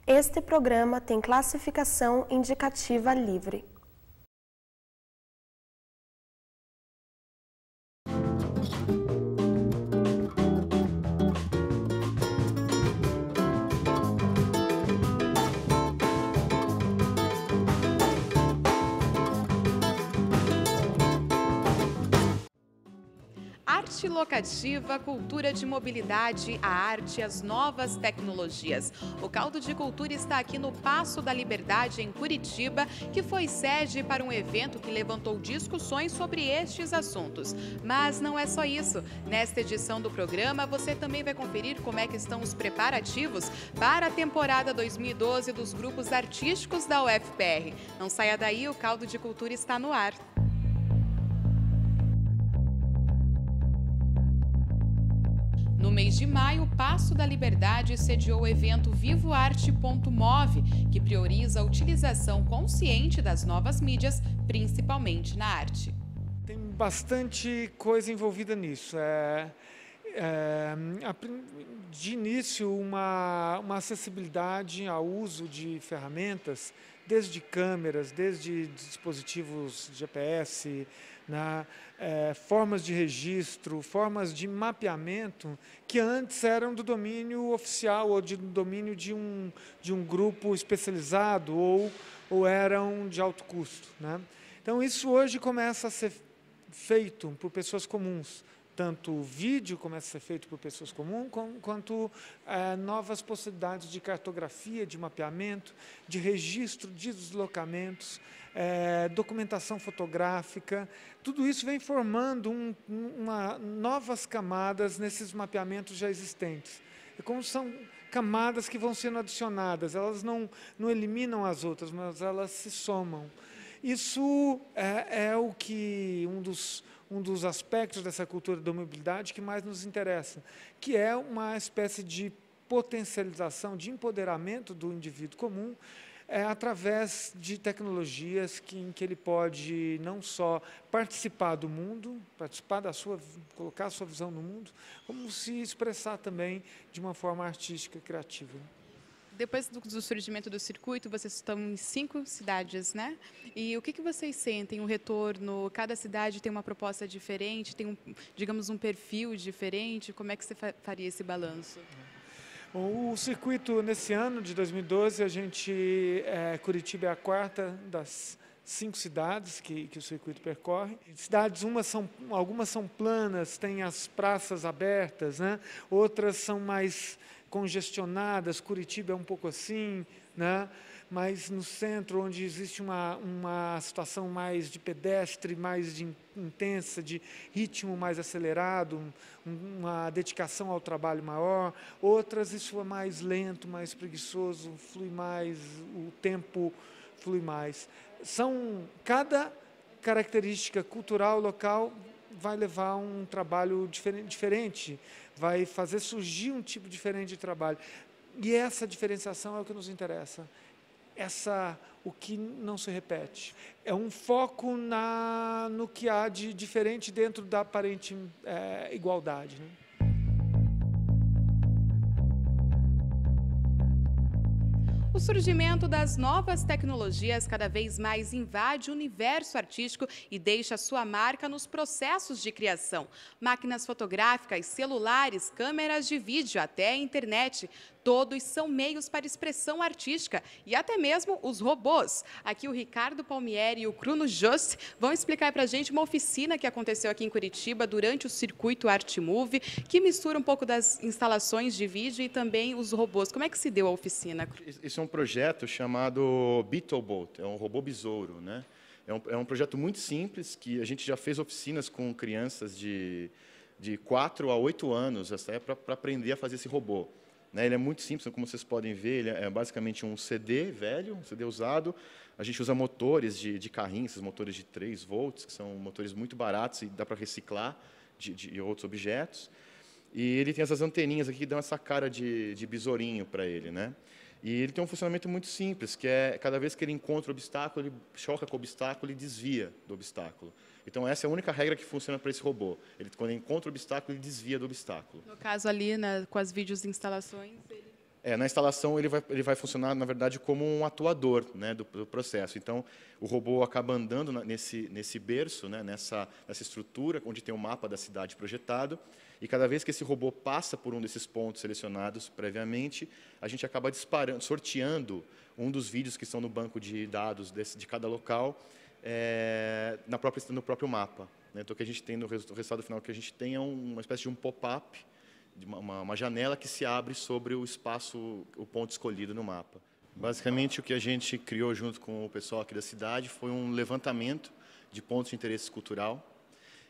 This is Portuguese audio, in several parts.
Este programa tem classificação indicativa livre. Arte locativa, cultura de mobilidade, a arte e as novas tecnologias. O Caldo de Cultura está aqui no Paço da Liberdade, em Curitiba, que foi sede para um evento que levantou discussões sobre estes assuntos. Mas não é só isso. Nesta edição do programa, você também vai conferir como é que estão os preparativos para a temporada 2012 dos grupos artísticos da UFPR. Não saia daí, o Caldo de Cultura está no ar. No mês de maio, o Paço da Liberdade sediou o evento Vivo Arte.move, que prioriza a utilização consciente das novas mídias, principalmente na arte. Tem bastante coisa envolvida nisso. De início, uma acessibilidade ao uso de ferramentas, desde câmeras, desde dispositivos GPS, formas de registro, formas de mapeamento, que antes eram do domínio oficial ou do domínio de um grupo especializado ou eram de alto custo, né? Então, isso hoje começa a ser feito por pessoas comuns. Tanto o vídeo começa a ser feito por pessoas comuns, quanto novas possibilidades de cartografia, de mapeamento, de registro de deslocamentos, documentação fotográfica. Tudo isso vem formando novas camadas nesses mapeamentos já existentes. É como são camadas que vão sendo adicionadas, elas não eliminam as outras, mas elas se somam. Isso é o que um dos aspectos dessa cultura da mobilidade que mais nos interessa, que é uma espécie de potencialização, de empoderamento do indivíduo comum, através de tecnologias em que ele pode não só participar do mundo, colocar a sua visão no mundo, como se expressar também de uma forma artística, criativa. Depois do surgimento do circuito, vocês estão em 5 cidades, né? E o que vocês sentem, o retorno? Cada cidade tem uma proposta diferente, tem, digamos, um perfil diferente? Como é que você faria esse balanço? O circuito, nesse ano de 2012, Curitiba é a 4ª das 5 cidades que o circuito percorre. Cidades, algumas são planas, têm as praças abertas, né? Outras são mais congestionadas, Curitiba é um pouco assim, né? Mas no centro, onde existe uma situação mais de pedestre, mais intensa, de ritmo mais acelerado, uma dedicação ao trabalho maior. Outras, isso é mais lento, mais preguiçoso, flui mais, o tempo flui mais. Cada característica cultural local vai levar um trabalho diferente, vai fazer surgir um tipo diferente de trabalho. E essa diferenciação é o que nos interessa. O que não se repete. É um foco no que há de diferente dentro da aparente igualdade, né? O surgimento das novas tecnologias cada vez mais invade o universo artístico e deixa sua marca nos processos de criação. Máquinas fotográficas, celulares, câmeras de vídeo, até a internet. Todos são meios para expressão artística e até mesmo os robôs. Aqui o Ricardo Palmieri e o Bruno Just vão explicar para a gente uma oficina que aconteceu aqui em Curitiba durante o circuito Arte.move, que mistura um pouco das instalações de vídeo e também os robôs. Como é que se deu a oficina? Isso é um projeto chamado BeetleBot, é um robô besouro, né? É um projeto muito simples, que a gente já fez oficinas com crianças de 4 a 8 anos, para aprender a fazer esse robô. Ele é muito simples, como vocês podem ver, ele é basicamente um CD velho, um CD usado. A gente usa motores de carrinho, esses motores de 3 volts, que são motores muito baratos e dá para reciclar de outros objetos. E ele tem essas anteninhas aqui que dão essa cara de besourinho para ele, né? E ele tem um funcionamento muito simples, que é, cada vez que ele encontra o obstáculo, ele choca com o obstáculo e desvia do obstáculo. Então, essa é a única regra que funciona para esse robô. Quando ele encontra o obstáculo, ele desvia do obstáculo. No caso ali, com as vídeos instalações, ele... Na instalação ele vai funcionar, na verdade, como um atuador, né, do processo. Então, o robô acaba andando nesse berço, né, nessa estrutura, onde tem o mapa da cidade projetado, e cada vez que esse robô passa por um desses pontos selecionados previamente, a gente acaba sorteando um dos vídeos que estão no banco de dados de cada local, no próprio mapa. Né? Então, o que a gente tem no resultado final que a gente tem é uma espécie de um pop-up, uma janela que se abre sobre o espaço, o ponto escolhido no mapa. Basicamente, o que a gente criou junto com o pessoal aqui da cidade foi um levantamento de pontos de interesse cultural.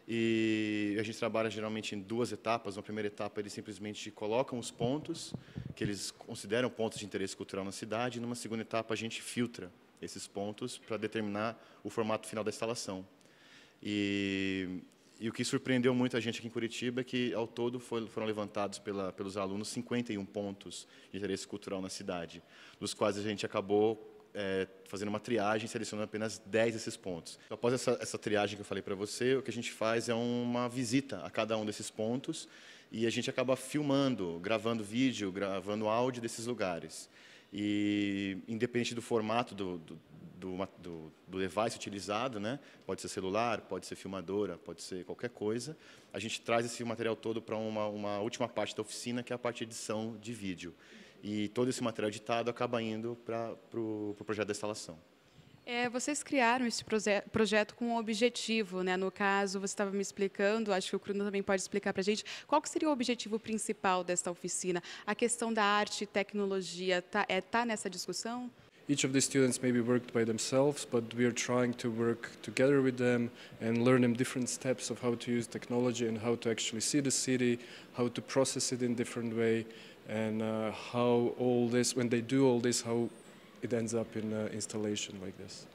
E a gente trabalha geralmente em 2 etapas. Na primeira etapa, eles simplesmente colocam os pontos que eles consideram pontos de interesse cultural na cidade. E numa segunda etapa, a gente filtra esses pontos para determinar o formato final da instalação. E o que surpreendeu muito a gente aqui em Curitiba é que, ao todo, foram levantados pelos alunos 51 pontos de interesse cultural na cidade, dos quais a gente acabou fazendo uma triagem, selecionando apenas 10 desses pontos. Então, após essa triagem que eu falei para você, o que a gente faz é uma visita a cada um desses pontos e a gente acaba filmando, gravando vídeo, gravando áudio desses lugares. E, independente do formato do device utilizado, né? Pode ser celular, pode ser filmadora, pode ser qualquer coisa, a gente traz esse material todo para uma última parte da oficina, que é a parte de edição de vídeo. E todo esse material editado acaba indo para o projeto da instalação. Vocês criaram esse projeto com um objetivo, né? No caso, você estava me explicando, acho que o Bruno também pode explicar para a gente, qual que seria o objetivo principal desta oficina? A questão da arte e tecnologia tá nessa discussão? Each of the students maybe worked by themselves, but we are trying to work together with them and learn them different steps of how to use technology and how to actually see the city, how to process it in different way, and how all this, when they do all this, how it ends up in an installation like this.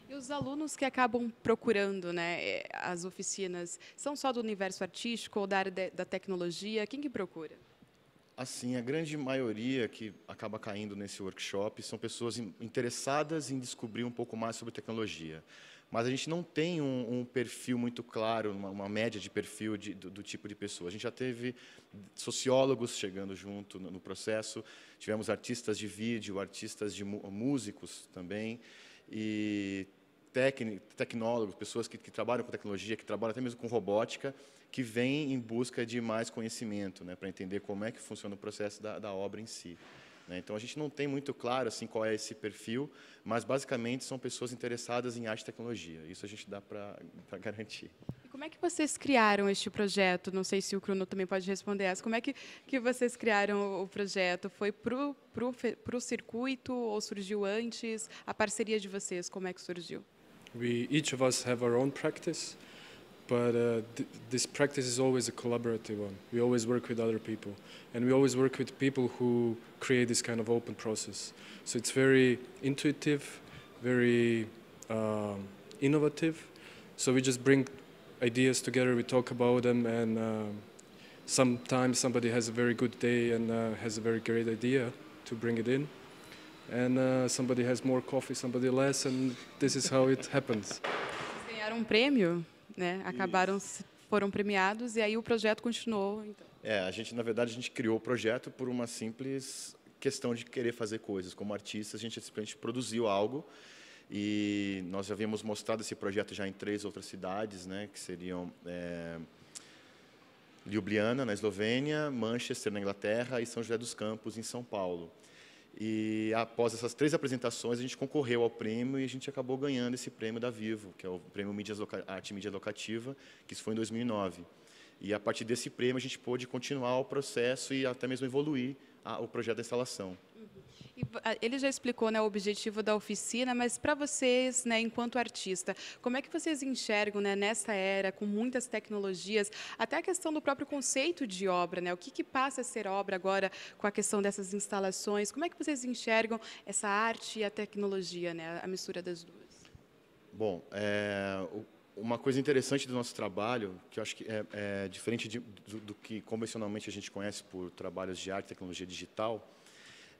E os alunos que acabam procurando, né, as oficinas, são só do universo artístico ou da área da tecnologia? Quem que procura? Assim, a grande maioria que acaba caindo nesse workshop são pessoas interessadas em descobrir um pouco mais sobre tecnologia. Mas a gente não tem um perfil muito claro, uma média de perfil do tipo de pessoa. A gente já teve sociólogos chegando junto no processo, tivemos artistas de vídeo, artistas de músicos também, e tecnólogos, pessoas que trabalham com tecnologia, que trabalham até mesmo com robótica, que vêm em busca de mais conhecimento, né, para entender como é que funciona o processo da obra em si. Né. Então, a gente não tem muito claro assim, qual é esse perfil, mas, basicamente, são pessoas interessadas em arte e tecnologia. Isso a gente dá para garantir. E como é que vocês criaram este projeto? Não sei se o Bruno também pode responder essa. Como é que vocês criaram o projeto? Foi pro circuito ou surgiu antes? A parceria de vocês, como é que surgiu? Each of us have our own practice, but this practice is always a collaborative one. We always work with other people, and we always work with people who create this kind of open process. So it's very intuitive, very innovative. So we just bring ideas together, we talk about them, and sometimes somebody has a very good day and has a very great idea to bring it in. And somebody has more coffee, somebody less, and this is how it happens. Vocês ganharam um prêmio, né? Foram premiados e aí o projeto continuou. Então. Na verdade, a gente criou o projeto por uma simples questão de querer fazer coisas. Como artistas, a gente simplesmente produziu algo e nós já havíamos mostrado esse projeto já em 3 outras cidades, né? Que seriam Ljubljana, na Eslovênia, Manchester, na Inglaterra, e São José dos Campos, em São Paulo. E, após essas 3 apresentações, a gente concorreu ao prêmio e a gente acabou ganhando esse prêmio da Vivo, que é o Prêmio Arte Mídia Locativa, que isso foi em 2009. E, a partir desse prêmio, a gente pôde continuar o processo e até mesmo evoluir o projeto da instalação. E ele já explicou, né, o objetivo da oficina, mas para vocês, né, enquanto artista, como é que vocês enxergam, né, nessa era, com muitas tecnologias, até a questão do próprio conceito de obra, né, o que passa a ser obra agora com a questão dessas instalações, como é que vocês enxergam essa arte e a tecnologia, né, a mistura das duas? Bom, uma coisa interessante do nosso trabalho, que eu acho que é diferente do que convencionalmente a gente conhece por trabalhos de arte e tecnologia digital,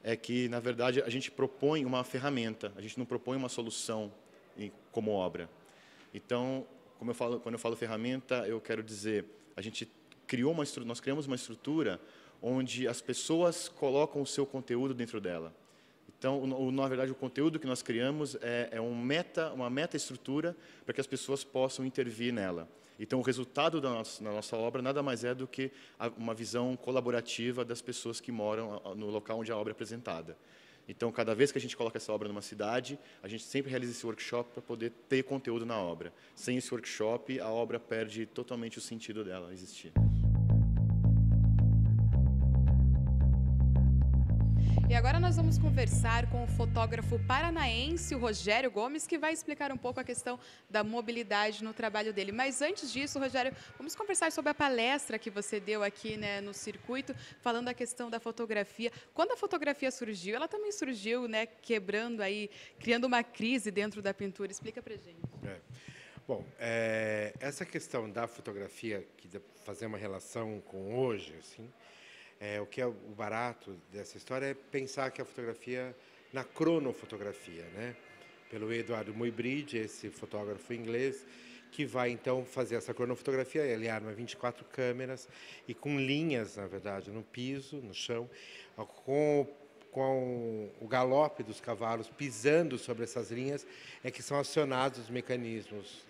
é que, na verdade, a gente propõe uma ferramenta, a gente não propõe uma solução como obra. Então, quando eu falo ferramenta, eu quero dizer, nós criamos uma estrutura onde as pessoas colocam o seu conteúdo dentro dela. Então, na verdade, o conteúdo que nós criamos é uma meta-estrutura para que as pessoas possam intervir nela. Então, o resultado da nossa obra nada mais é do que uma visão colaborativa das pessoas que moram no local onde a obra é apresentada. Então, cada vez que a gente coloca essa obra numa cidade, a gente sempre realiza esse workshop para poder ter conteúdo na obra. Sem esse workshop, a obra perde totalmente o sentido dela existir. E agora nós vamos conversar com o fotógrafo paranaense, o Rogério Gomes, que vai explicar um pouco a questão da mobilidade no trabalho dele. Mas antes disso, Rogério, vamos conversar sobre a palestra que você deu aqui, né, no circuito, falando da questão da fotografia. Quando a fotografia surgiu, ela também surgiu, né, quebrando aí, criando uma crise dentro da pintura. Explica pra gente. Bom, essa questão da fotografia, fazer uma relação com hoje, assim, o que é o barato dessa história é pensar que a fotografia na cronofotografia, né? Pelo Eduardo Muybridge, esse fotógrafo inglês, que vai então fazer essa cronofotografia. Ele arma 24 câmeras e com linhas, na verdade, no piso, no chão, com o galope dos cavalos pisando sobre essas linhas, é que são acionados os mecanismos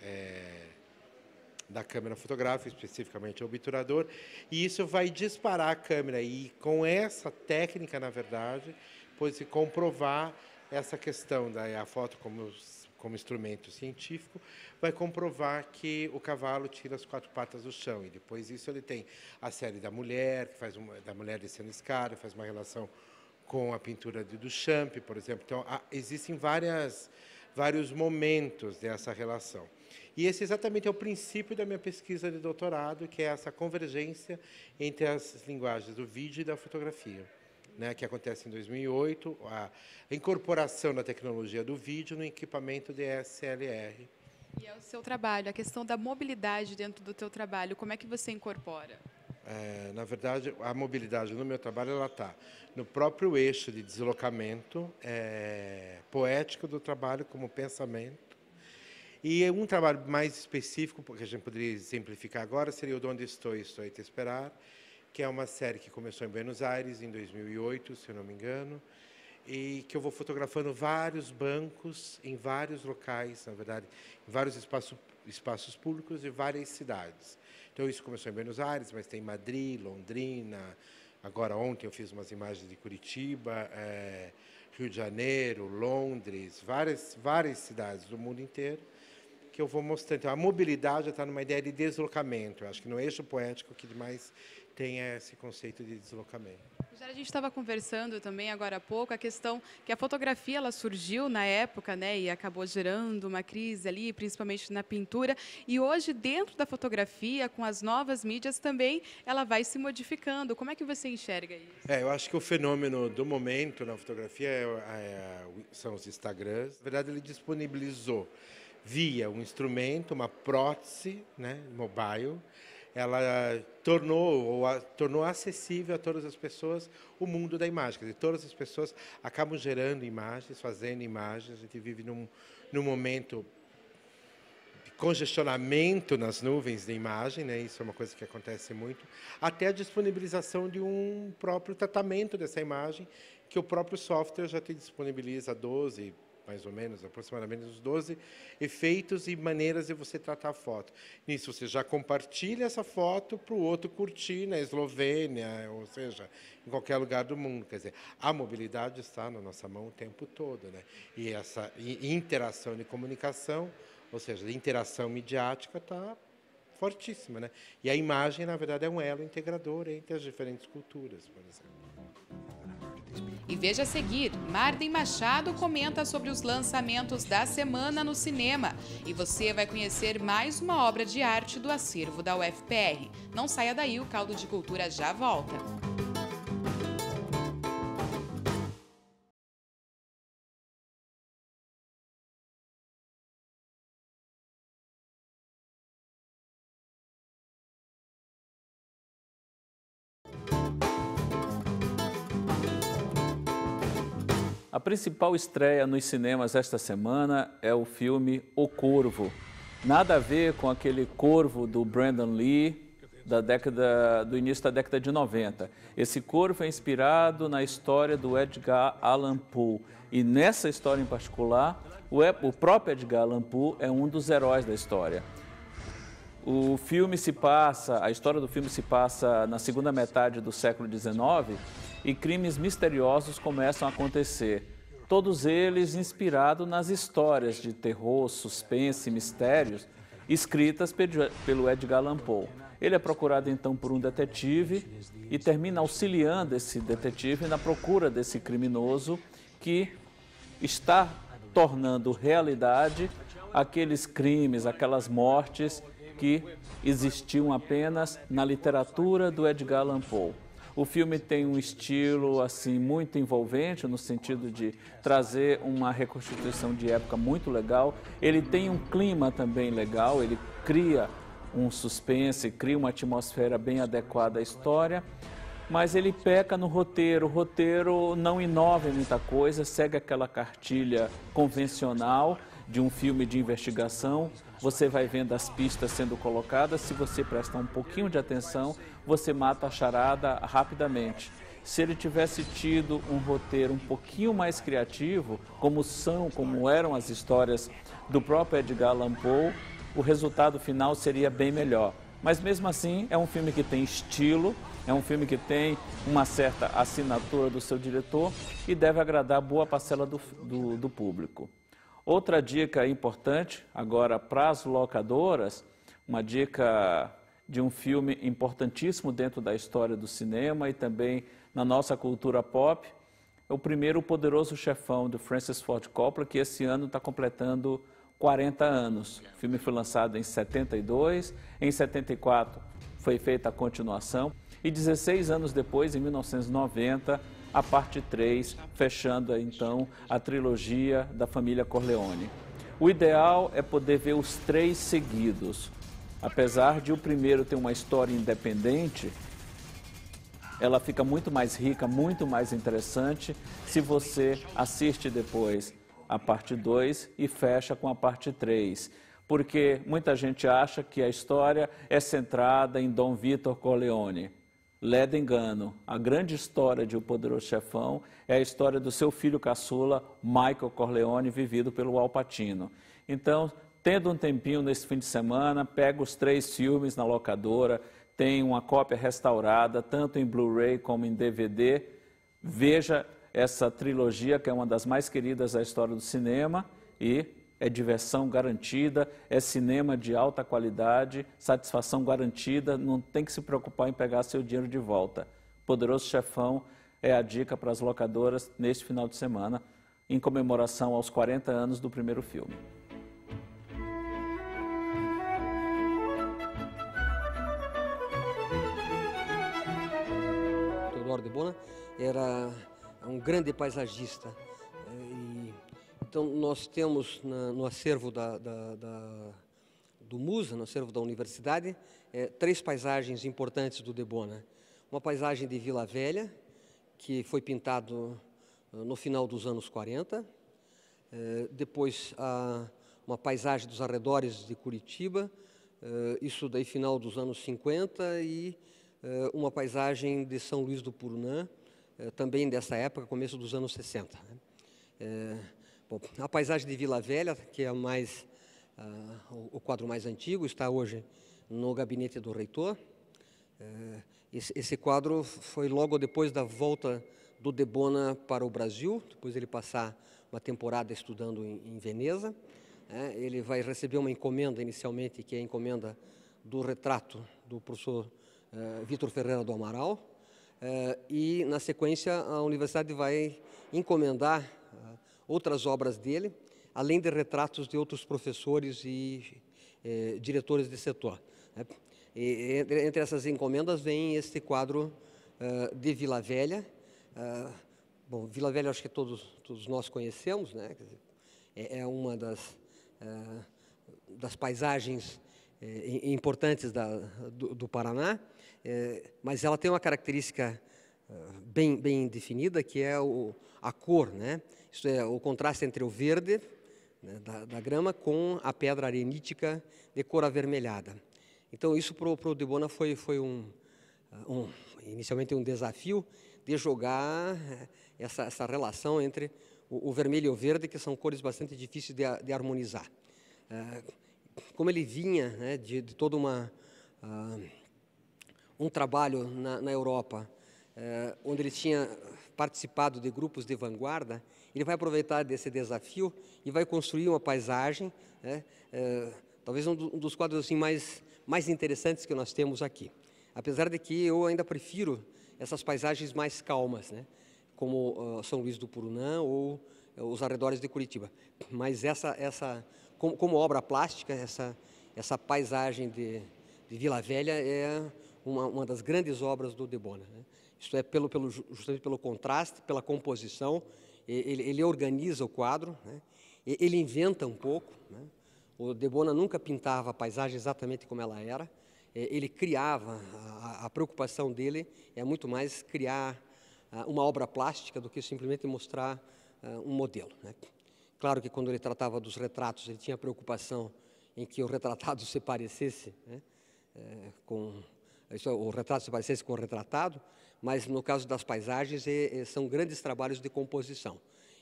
da câmera fotográfica, especificamente o obturador, e isso vai disparar a câmera. E com essa técnica, na verdade, pode-se comprovar essa questão da foto como instrumento científico, vai comprovar que o cavalo tira as 4 patas do chão. E depois disso ele tem a série da mulher, que faz da mulher descendo escada, faz uma relação com a pintura de Duchamp, por exemplo. Então, existem vários momentos dessa relação. E esse exatamente é o princípio da minha pesquisa de doutorado, que é essa convergência entre as linguagens do vídeo e da fotografia, né, que acontece em 2008, a incorporação da tecnologia do vídeo no equipamento DSLR. E é o seu trabalho, a questão da mobilidade dentro do teu trabalho, como é que você incorpora? Na verdade, a mobilidade no meu trabalho ela está no próprio eixo de deslocamento poético do trabalho como pensamento. E um trabalho mais específico, porque a gente poderia exemplificar agora, seria o Donde Estou a Te Esperar, que é uma série que começou em Buenos Aires em 2008, se eu não me engano, e que eu vou fotografando vários bancos em vários locais, na verdade, em vários espaços públicos de várias cidades. Então, isso começou em Buenos Aires, mas tem Madrid, Londrina, agora ontem eu fiz umas imagens de Curitiba, Rio de Janeiro, Londres, várias cidades do mundo inteiro, que eu vou mostrando. Então, a mobilidade está numa ideia de deslocamento. Eu acho que no eixo poético que mais tem esse conceito de deslocamento. Já a gente estava conversando também agora há pouco a questão que a fotografia ela surgiu na época, né, e acabou gerando uma crise ali, principalmente na pintura. E hoje, dentro da fotografia, com as novas mídias também, ela vai se modificando. Como é que você enxerga isso? Eu acho que o fenômeno do momento na fotografia são os Instagrams. Na verdade, ele disponibilizou via um instrumento, uma prótese, né, mobile, ela tornou acessível a todas as pessoas o mundo da imagem. Quer dizer, todas as pessoas acabam gerando imagens, fazendo imagens. A gente vive num momento de congestionamento nas nuvens de imagem, né? Isso é uma coisa que acontece muito, até a disponibilização de um próprio tratamento dessa imagem, que o próprio software já te disponibiliza 12, mais ou menos, aproximadamente uns 12 efeitos e maneiras de você tratar a foto. Nisso você já compartilha essa foto para o outro curtir na Eslovênia, ou seja, em qualquer lugar do mundo. Quer dizer, a mobilidade está na nossa mão o tempo todo, né? E essa interação de comunicação, ou seja, de interação midiática, está fortíssima, né? E a imagem, na verdade, é um elo integrador entre as diferentes culturas, por exemplo. E veja a seguir, Marden Machado comenta sobre os lançamentos da semana no cinema. E você vai conhecer mais uma obra de arte do acervo da UFPR. Não saia daí, o Caldo de Cultura já volta. A principal estreia nos cinemas esta semana é o filme O Corvo. Nada a ver com aquele corvo do Brandon Lee, do início da década de 90. Esse coro foi inspirado na história do Edgar Allan Poe. E nessa história em particular, o próprio Edgar Allan Poe é um dos heróis da história. A história do filme se passa na segunda metade do século XIX e crimes misteriosos começam a acontecer. Todos eles inspirados nas histórias de terror, suspense e mistérios escritas pelo Edgar Allan Poe. Ele é procurado então por um detetive e termina auxiliando esse detetive na procura desse criminoso que está tornando realidade aqueles crimes, aquelas mortes que existiam apenas na literatura do Edgar Allan Poe. O filme tem um estilo assim muito envolvente, no sentido de trazer uma reconstituição de época muito legal. Ele tem um clima também legal, ele cria um suspense, cria uma atmosfera bem adequada à história, mas ele peca no roteiro. O roteiro não inova em muita coisa, segue aquela cartilha convencional de um filme de investigação. Você vai vendo as pistas sendo colocadas, se você prestar um pouquinho de atenção, você mata a charada rapidamente. Se ele tivesse tido um roteiro um pouquinho mais criativo, como eram as histórias do próprio Edgar Allan Poe, o resultado final seria bem melhor. Mas mesmo assim, é um filme que tem estilo, é um filme que tem uma certa assinatura do seu diretor e deve agradar boa parcela do público. Outra dica importante, agora para as locadoras, uma dica de um filme importantíssimo dentro da história do cinema e também na nossa cultura pop, é o primeiro O Poderoso Chefão, de Francis Ford Coppola, que esse ano está completando 40 anos. O filme foi lançado em 72, em 74 foi feita a continuação e 16 anos depois, em 1990, a parte 3, fechando então a trilogia da família Corleone. O ideal é poder ver os 3 seguidos. Apesar de o primeiro ter uma história independente, ela fica muito mais rica, muito mais interessante se você assiste depois a parte 2 e fecha com a parte 3. Porque muita gente acha que a história é centrada em Dom Vito Corleone. Leda engano, a grande história de O Poderoso Chefão é a história do seu filho caçula, Michael Corleone, vivido pelo Al Pacino. Então, tendo um tempinho nesse fim de semana, pega os 3 filmes na locadora, tem uma cópia restaurada, tanto em Blu-ray como em DVD, veja essa trilogia, que é uma das mais queridas da história do cinema, e é diversão garantida, é cinema de alta qualidade, satisfação garantida, não tem que se preocupar em pegar seu dinheiro de volta. Poderoso Chefão é a dica para as locadoras neste final de semana, em comemoração aos 40 anos do primeiro filme. Teodoro de Bona era um grande paisagista. Então, nós temos no acervo do MUSA, no acervo da universidade, 3 paisagens importantes do de Bona. Uma paisagem de Vila Velha, que foi pintado no final dos anos 40. Depois, uma paisagem dos arredores de Curitiba, isso daí final dos anos 50, e uma paisagem de São Luís do Purunã, também dessa época, começo dos anos 60. Bom, a paisagem de Vila Velha, que é o quadro mais antigo, está hoje no gabinete do reitor. Esse quadro foi logo depois da volta do de Bona para o Brasil, depois ele passar uma temporada estudando em Veneza. Ele vai receber uma encomenda inicialmente, que é a encomenda do retrato do professor Vitor Ferreira do Amaral, e na sequência a universidade vai encomendar outras obras dele, além de retratos de outros professores e diretores de setor. E entre essas encomendas vem este quadro de Vila Velha. Bom, Vila Velha acho que todos nós conhecemos, né? É uma das paisagens importantes do Paraná, mas ela tem uma característica bem definida, que é a cor, né? Isto é, o contraste entre o verde, né, da grama com a pedra arenítica de cor avermelhada. Então, isso para o Debona foi inicialmente um desafio de jogar essa relação entre o vermelho e o verde, que são cores bastante difíceis de harmonizar. Como ele vinha, né, de todo um trabalho na Europa, onde ele tinha participado de grupos de vanguarda, ele vai aproveitar desse desafio e vai construir uma paisagem, né, talvez um dos quadros assim, mais interessantes que nós temos aqui. Apesar de que eu ainda prefiro essas paisagens mais calmas, né, como São Luís do Purunã ou os arredores de Curitiba. Mas como obra plástica, essa paisagem de Vila Velha é uma das grandes obras do Debona, né? Isto é, justamente pelo contraste, pela composição, ele organiza o quadro, né? Ele inventa um pouco, né? O Debona nunca pintava a paisagem exatamente como ela era, ele criava, a preocupação dele é muito mais criar uma obra plástica do que simplesmente mostrar um modelo, né? Claro que quando ele tratava dos retratos, ele tinha preocupação em que o retratado se parecesse, né, o retrato se parecesse com o retratado, mas no caso das paisagens são grandes trabalhos de composição.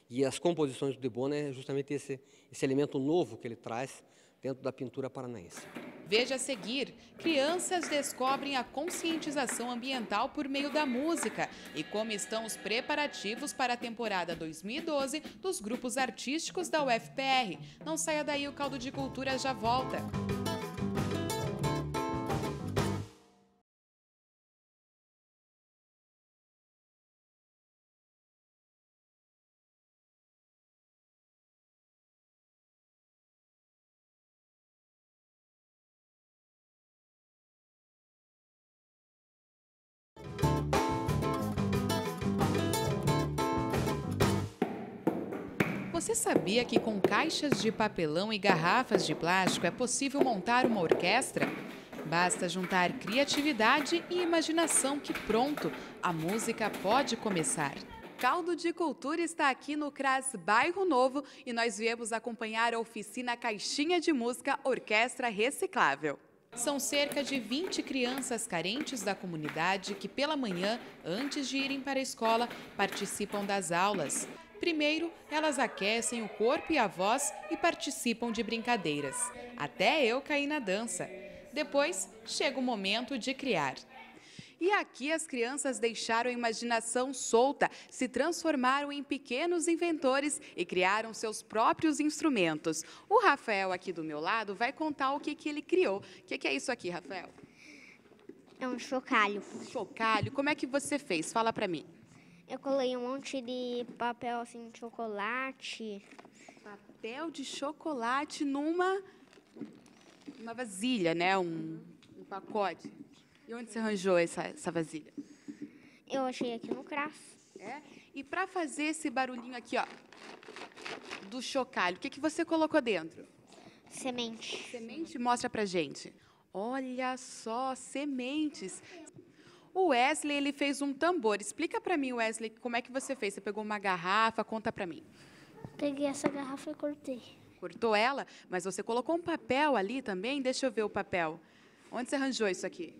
E as composições do Debona é justamente esse elemento novo que ele traz dentro da pintura paranaense. Veja a seguir, crianças descobrem a conscientização ambiental por meio da música e como estão os preparativos para a temporada 2012 dos grupos artísticos da UFPR. Não saia daí, o Caldo de Cultura já volta. Você sabia que com caixas de papelão e garrafas de plástico é possível montar uma orquestra? Basta juntar criatividade e imaginação que pronto, a música pode começar. Caldo de Cultura está aqui no CRAS Bairro Novo e nós viemos acompanhar a oficina Caixinha de Música Orquestra Reciclável. São cerca de 20 crianças carentes da comunidade que pela manhã, antes de irem para a escola, participam das aulas. Primeiro, elas aquecem o corpo e a voz e participam de brincadeiras. Até eu caí na dança. Depois, chega o momento de criar. E aqui as crianças deixaram a imaginação solta, se transformaram em pequenos inventores e criaram seus próprios instrumentos. O Rafael, aqui do meu lado, vai contar o que ele criou. O que é isso aqui, Rafael? É um chocalho. Chocalho? Como é que você fez? Fala pra mim. Eu colei um monte de papel assim de chocolate. Papel de chocolate numa vasilha, né? Um pacote. E onde você arranjou essa vasilha? Eu achei aqui no CRAS. É? E para fazer esse barulhinho aqui, ó, do chocalho, o que você colocou dentro? Semente. Semente? Mostra pra gente. Olha só, sementes. O Wesley, ele fez um tambor. Explica para mim, Wesley, como é que você fez? Você pegou uma garrafa, conta para mim. Peguei essa garrafa e cortei. Cortou ela? Mas você colocou um papel ali também? Deixa eu ver o papel. Onde você arranjou isso aqui?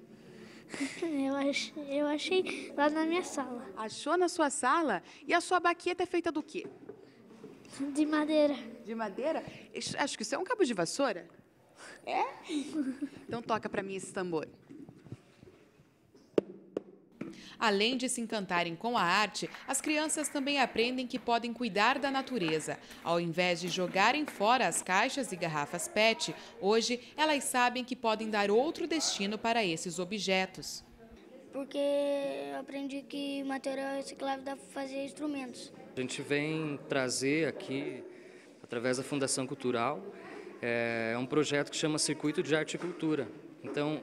Eu achei lá na minha sala. Achou na sua sala? E a sua baqueta é feita do quê? De madeira. De madeira? Acho que isso é um cabo de vassoura. É? Então toca para mim esse tambor. Além de se encantarem com a arte, as crianças também aprendem que podem cuidar da natureza. Ao invés de jogarem fora as caixas e garrafas PET, hoje elas sabem que podem dar outro destino para esses objetos. Porque eu aprendi que material reciclável dá para fazer instrumentos. A gente vem trazer aqui, através da Fundação Cultural, um projeto que chama Circuito de Arte e Cultura. Então,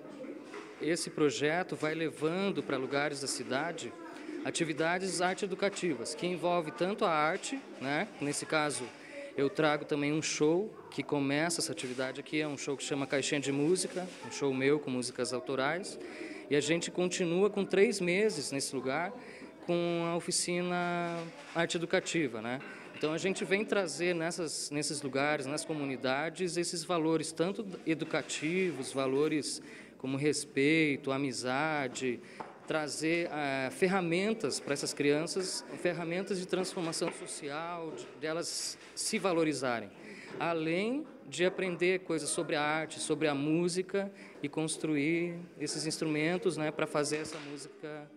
esse projeto vai levando para lugares da cidade atividades arte-educativas, que envolve tanto a arte, né? Nesse caso, eu trago também um show que começa essa atividade aqui, é um show que chama Caixinha de Música, um show meu com músicas autorais, e a gente continua com 3 meses nesse lugar com a oficina arte-educativa, né? Então, a gente vem trazer nesses lugares, nas comunidades, esses valores tanto educativos, valores como respeito, amizade, trazer ferramentas para essas crianças, ferramentas de transformação social, delas se valorizarem, além de aprender coisas sobre a arte, sobre a música e construir esses instrumentos, né, para fazer essa música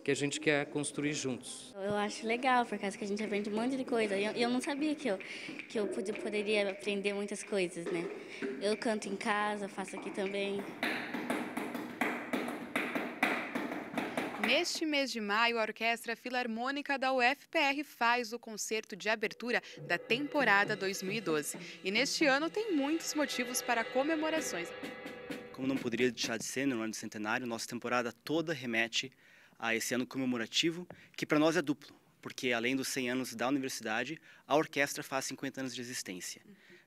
que a gente quer construir juntos. Eu acho legal, por causa que a gente aprende um monte de coisa. E eu não sabia que eu poderia aprender muitas coisas, né? Eu canto em casa, faço aqui também. Neste mês de maio, a Orquestra Filarmônica da UFPR faz o concerto de abertura da temporada 2012. E neste ano tem muitos motivos para comemorações. Como não poderia deixar de ser no ano do centenário, nossa temporada toda remete a esse ano comemorativo, que para nós é duplo, porque além dos 100 anos da universidade, a orquestra faz 50 anos de existência.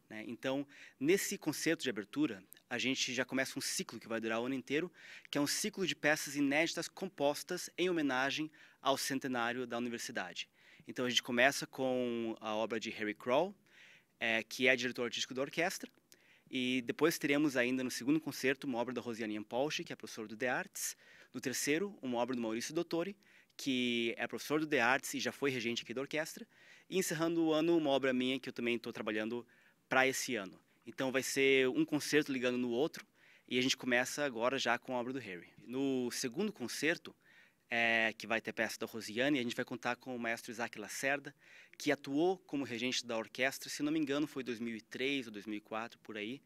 Né? Então, nesse concerto de abertura, a gente já começa um ciclo que vai durar o ano inteiro, que é um ciclo de peças inéditas compostas em homenagem ao centenário da universidade. Então, a gente começa com a obra de Harry Kroll, que é diretor artístico da orquestra, e depois teremos ainda no segundo concerto uma obra da Rosiane Yampolsky, que é professor do De Artes. No terceiro, uma obra do Maurício Dottori, que é professor do De Artes e já foi regente aqui da orquestra. E encerrando o ano, uma obra minha que eu também estou trabalhando para esse ano. Então vai ser um concerto ligando no outro e a gente começa agora já com a obra do Harry. No segundo concerto, que vai ter peça da Rosiane, a gente vai contar com o maestro Isaac Lacerda, que atuou como regente da orquestra, se não me engano foi 2003 ou 2004, por aí.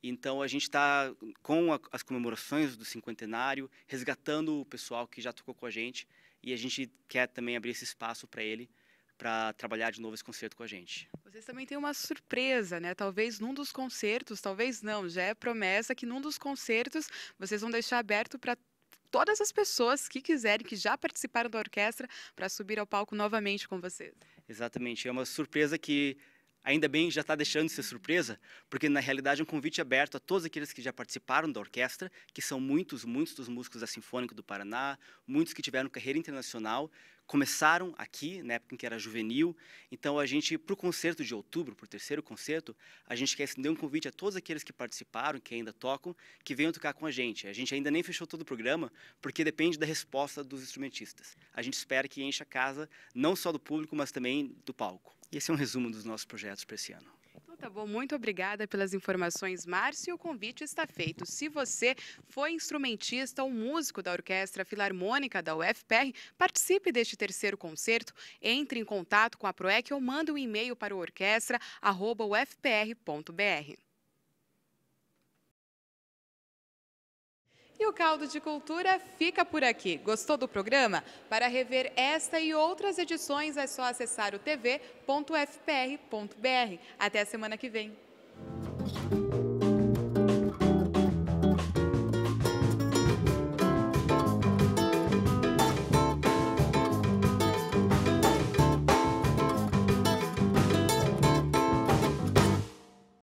Então a gente está com as comemorações do cinquentenário, resgatando o pessoal que já tocou com a gente e a gente quer também abrir esse espaço para ele, para trabalhar de novo esse concerto com a gente. Vocês também têm uma surpresa, né? Talvez num dos concertos, talvez não, já é promessa que num dos concertos vocês vão deixar aberto para todas as pessoas que quiserem, que já participaram da orquestra, para subir ao palco novamente com vocês. Exatamente, é uma surpresa que ainda bem já está deixando de ser surpresa, porque na realidade é um convite aberto a todos aqueles que já participaram da orquestra, que são muitos dos músicos da Sinfônica do Paraná, muitos que tiveram carreira internacional, começaram aqui, na época em que era juvenil. Então a gente, para o concerto de outubro, para o terceiro concerto, a gente quer estender um convite a todos aqueles que participaram, que ainda tocam, que venham tocar com a gente. A gente ainda nem fechou todo o programa, porque depende da resposta dos instrumentistas. A gente espera que encha a casa, não só do público, mas também do palco. E esse é um resumo dos nossos projetos para esse ano. Então, tá bom, muito obrigada pelas informações, Márcio. O convite está feito. Se você foi instrumentista ou músico da Orquestra Filarmônica da UFPR, participe deste terceiro concerto, entre em contato com a PROEC ou mande um e-mail para o orquestra@ufpr.br. E o Caldo de Cultura fica por aqui. Gostou do programa? Para rever esta e outras edições é só acessar o tv.ufpr.br. Até a semana que vem.